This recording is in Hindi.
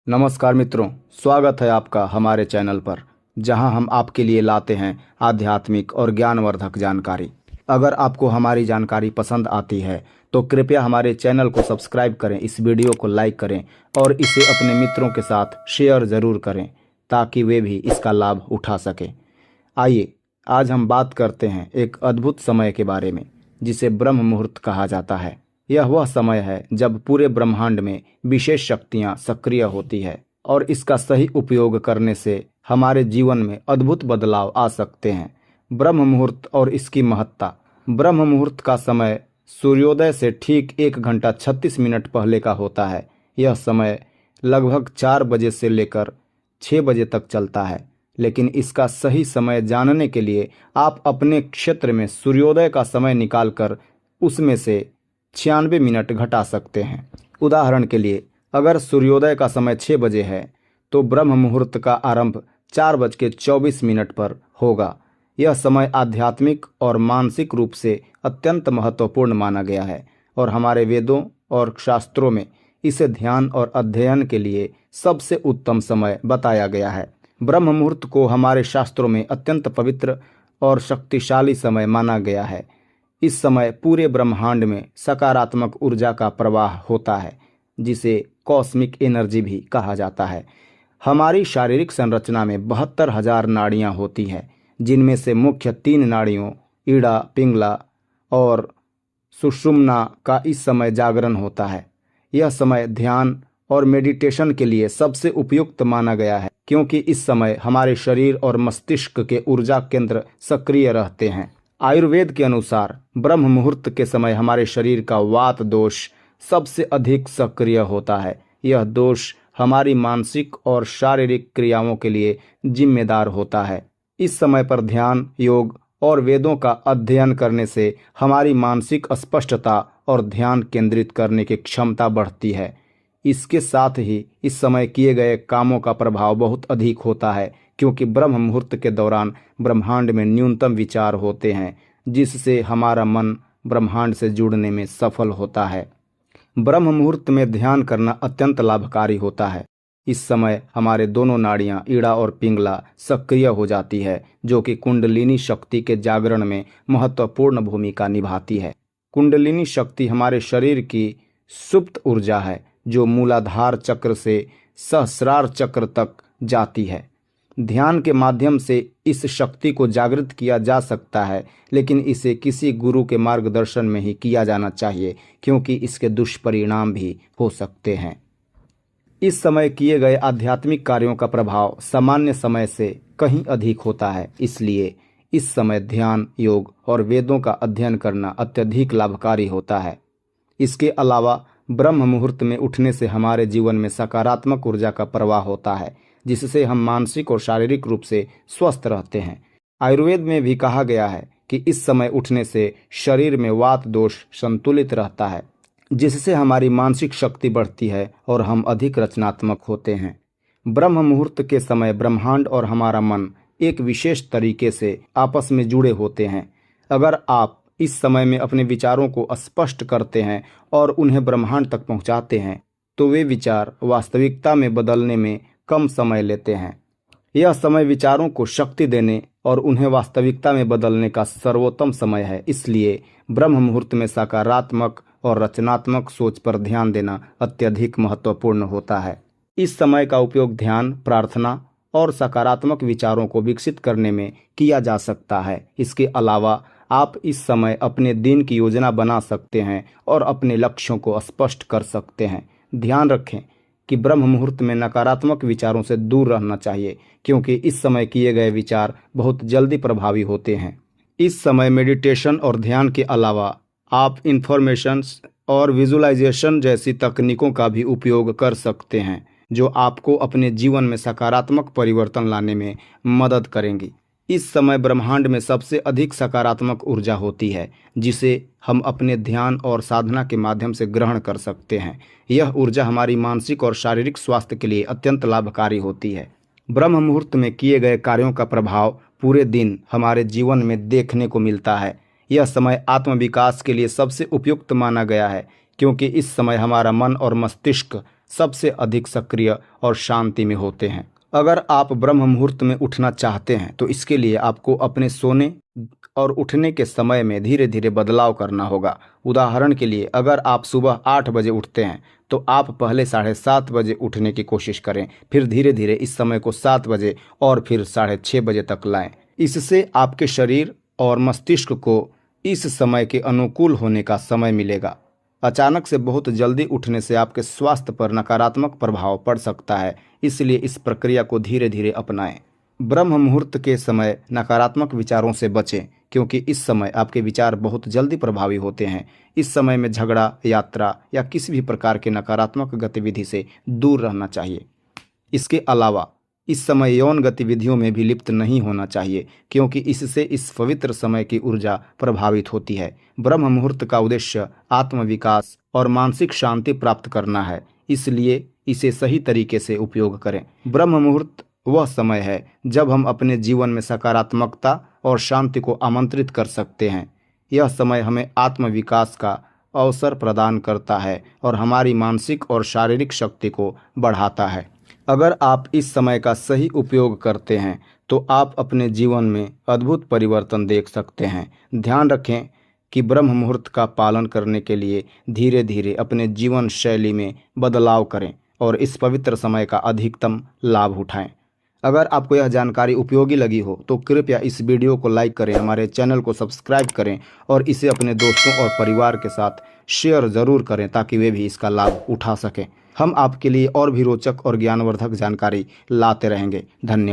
नमस्कार मित्रों, स्वागत है आपका हमारे चैनल पर, जहां हम आपके लिए लाते हैं आध्यात्मिक और ज्ञानवर्धक जानकारी। अगर आपको हमारी जानकारी पसंद आती है तो कृपया हमारे चैनल को सब्सक्राइब करें, इस वीडियो को लाइक करें और इसे अपने मित्रों के साथ शेयर ज़रूर करें ताकि वे भी इसका लाभ उठा सकें। आइए आज हम बात करते हैं एक अद्भुत समय के बारे में जिसे ब्रह्म मुहूर्त कहा जाता है। यह वह समय है जब पूरे ब्रह्मांड में विशेष शक्तियां सक्रिय होती है और इसका सही उपयोग करने से हमारे जीवन में अद्भुत बदलाव आ सकते हैं। ब्रह्म मुहूर्त और इसकी महत्ता। ब्रह्म मुहूर्त का समय सूर्योदय से ठीक 1 घंटा 36 मिनट पहले का होता है। यह समय लगभग 4 बजे से लेकर 6 बजे तक चलता है, लेकिन इसका सही समय जानने के लिए आप अपने क्षेत्र में सूर्योदय का समय निकालकर उसमें से 96 मिनट घटा सकते हैं। उदाहरण के लिए, अगर सूर्योदय का समय 6 बजे है तो ब्रह्म मुहूर्त का आरंभ 4:24 पर होगा। यह समय आध्यात्मिक और मानसिक रूप से अत्यंत महत्वपूर्ण माना गया है और हमारे वेदों और शास्त्रों में इसे ध्यान और अध्ययन के लिए सबसे उत्तम समय बताया गया है। ब्रह्म मुहूर्त को हमारे शास्त्रों में अत्यंत पवित्र और शक्तिशाली समय माना गया है। इस समय पूरे ब्रह्मांड में सकारात्मक ऊर्जा का प्रवाह होता है, जिसे कॉस्मिक एनर्जी भी कहा जाता है। हमारी शारीरिक संरचना में 72,000 नाड़ियाँ होती हैं, जिनमें से मुख्य 3 नाड़ियों ईड़ा, पिंगला और सुषुम्ना का इस समय जागरण होता है। यह समय ध्यान और मेडिटेशन के लिए सबसे उपयुक्त माना गया है, क्योंकि इस समय हमारे शरीर और मस्तिष्क के ऊर्जा केंद्र सक्रिय रहते हैं। आयुर्वेद के अनुसार ब्रह्म मुहूर्त के समय हमारे शरीर का वात दोष सबसे अधिक सक्रिय होता है। यह दोष हमारी मानसिक और शारीरिक क्रियाओं के लिए जिम्मेदार होता है। इस समय पर ध्यान, योग और वेदों का अध्ययन करने से हमारी मानसिक स्पष्टता और ध्यान केंद्रित करने की क्षमता बढ़ती है। इसके साथ ही इस समय किए गए कामों का प्रभाव बहुत अधिक होता है, क्योंकि ब्रह्म मुहूर्त के दौरान ब्रह्मांड में न्यूनतम विचार होते हैं, जिससे हमारा मन ब्रह्मांड से जुड़ने में सफल होता है। ब्रह्म मुहूर्त में ध्यान करना अत्यंत लाभकारी होता है। इस समय हमारे दोनों नाड़ियां ईड़ा और पिंगला सक्रिय हो जाती है, जो कि कुंडलिनी शक्ति के जागरण में महत्वपूर्ण भूमिका निभाती है। कुंडलिनी शक्ति हमारे शरीर की सुप्त ऊर्जा है, जो मूलाधार चक्र से सहस्रार चक्र तक जाती है। ध्यान के माध्यम से इस शक्ति को जागृत किया जा सकता है, लेकिन इसे किसी गुरु के मार्गदर्शन में ही किया जाना चाहिए, क्योंकि इसके दुष्परिणाम भी हो सकते हैं। इस समय किए गए आध्यात्मिक कार्यों का प्रभाव सामान्य समय से कहीं अधिक होता है, इसलिए इस समय ध्यान, योग और वेदों का अध्ययन करना अत्यधिक लाभकारी होता है। इसके अलावा ब्रह्म मुहूर्त में उठने से हमारे जीवन में सकारात्मक ऊर्जा का प्रवाह होता है, जिससे हम मानसिक और शारीरिक रूप से स्वस्थ रहते हैं। आयुर्वेद में भी कहा गया है कि इस समय उठने से शरीर में वात दोष संतुलित रहता है, जिससे हमारी मानसिक शक्ति बढ़ती है और हम अधिक रचनात्मक होते हैं। ब्रह्म मुहूर्त के समय ब्रह्मांड और हमारा मन एक विशेष तरीके से आपस में जुड़े होते हैं। अगर आप इस समय में अपने विचारों को स्पष्ट करते हैं और उन्हें ब्रह्मांड तक पहुंचाते हैं, तो वे विचार वास्तविकता में बदलने में कम समय लेते हैं। यह समय विचारों को शक्ति देने और उन्हें वास्तविकता में बदलने का सर्वोत्तम समय है। इसलिए ब्रह्म मुहूर्त में सकारात्मक और रचनात्मक सोच पर ध्यान देना अत्यधिक महत्वपूर्ण होता है। इस समय का उपयोग ध्यान, प्रार्थना और सकारात्मक विचारों को विकसित करने में किया जा सकता है। इसके अलावा आप इस समय अपने दिन की योजना बना सकते हैं और अपने लक्ष्यों को स्पष्ट कर सकते हैं। ध्यान रखें कि ब्रह्म मुहूर्त में नकारात्मक विचारों से दूर रहना चाहिए, क्योंकि इस समय किए गए विचार बहुत जल्दी प्रभावी होते हैं। इस समय मेडिटेशन और ध्यान के अलावा आप इन्फॉर्मेशंस और विजुअलाइजेशन जैसी तकनीकों का भी उपयोग कर सकते हैं, जो आपको अपने जीवन में सकारात्मक परिवर्तन लाने में मदद करेंगी। इस समय ब्रह्मांड में सबसे अधिक सकारात्मक ऊर्जा होती है, जिसे हम अपने ध्यान और साधना के माध्यम से ग्रहण कर सकते हैं। यह ऊर्जा हमारी मानसिक और शारीरिक स्वास्थ्य के लिए अत्यंत लाभकारी होती है। ब्रह्म मुहूर्त में किए गए कार्यों का प्रभाव पूरे दिन हमारे जीवन में देखने को मिलता है। यह समय आत्मविकास के लिए सबसे उपयुक्त माना गया है, क्योंकि इस समय हमारा मन और मस्तिष्क सबसे अधिक सक्रिय और शांति में होते हैं। अगर आप ब्रह्म मुहूर्त में उठना चाहते हैं तो इसके लिए आपको अपने सोने और उठने के समय में धीरे धीरे बदलाव करना होगा। उदाहरण के लिए, अगर आप सुबह 8 बजे उठते हैं तो आप पहले 7:30 बजे उठने की कोशिश करें, फिर धीरे धीरे इस समय को 7 बजे और फिर 6:30 बजे तक लाएं। इससे आपके शरीर और मस्तिष्क को इस समय के अनुकूल होने का समय मिलेगा। अचानक से बहुत जल्दी उठने से आपके स्वास्थ्य पर नकारात्मक प्रभाव पड़ सकता है, इसलिए इस प्रक्रिया को धीरे धीरे अपनाएं। ब्रह्म मुहूर्त के समय नकारात्मक विचारों से बचें, क्योंकि इस समय आपके विचार बहुत जल्दी प्रभावी होते हैं। इस समय में झगड़ा, यात्रा या किसी भी प्रकार के नकारात्मक गतिविधि से दूर रहना चाहिए। इसके अलावा इस समय यौन गतिविधियों में भी लिप्त नहीं होना चाहिए, क्योंकि इससे इस पवित्र समय की ऊर्जा प्रभावित होती है। ब्रह्म मुहूर्त का उद्देश्य आत्मविकास और मानसिक शांति प्राप्त करना है, इसलिए इसे सही तरीके से उपयोग करें। ब्रह्म मुहूर्त वह समय है जब हम अपने जीवन में सकारात्मकता और शांति को आमंत्रित कर सकते हैं। यह समय हमें आत्मविकास का अवसर प्रदान करता है और हमारी मानसिक और शारीरिक शक्ति को बढ़ाता है। अगर आप इस समय का सही उपयोग करते हैं तो आप अपने जीवन में अद्भुत परिवर्तन देख सकते हैं। ध्यान रखें कि ब्रह्म मुहूर्त का पालन करने के लिए धीरे धीरे अपने जीवन शैली में बदलाव करें और इस पवित्र समय का अधिकतम लाभ उठाएं। अगर आपको यह जानकारी उपयोगी लगी हो तो कृपया इस वीडियो को लाइक करें, हमारे चैनल को सब्सक्राइब करें और इसे अपने दोस्तों और परिवार के साथ शेयर ज़रूर करें ताकि वे भी इसका लाभ उठा सकें। हम आपके लिए और भी रोचक और ज्ञानवर्धक जानकारी लाते रहेंगे। धन्यवाद।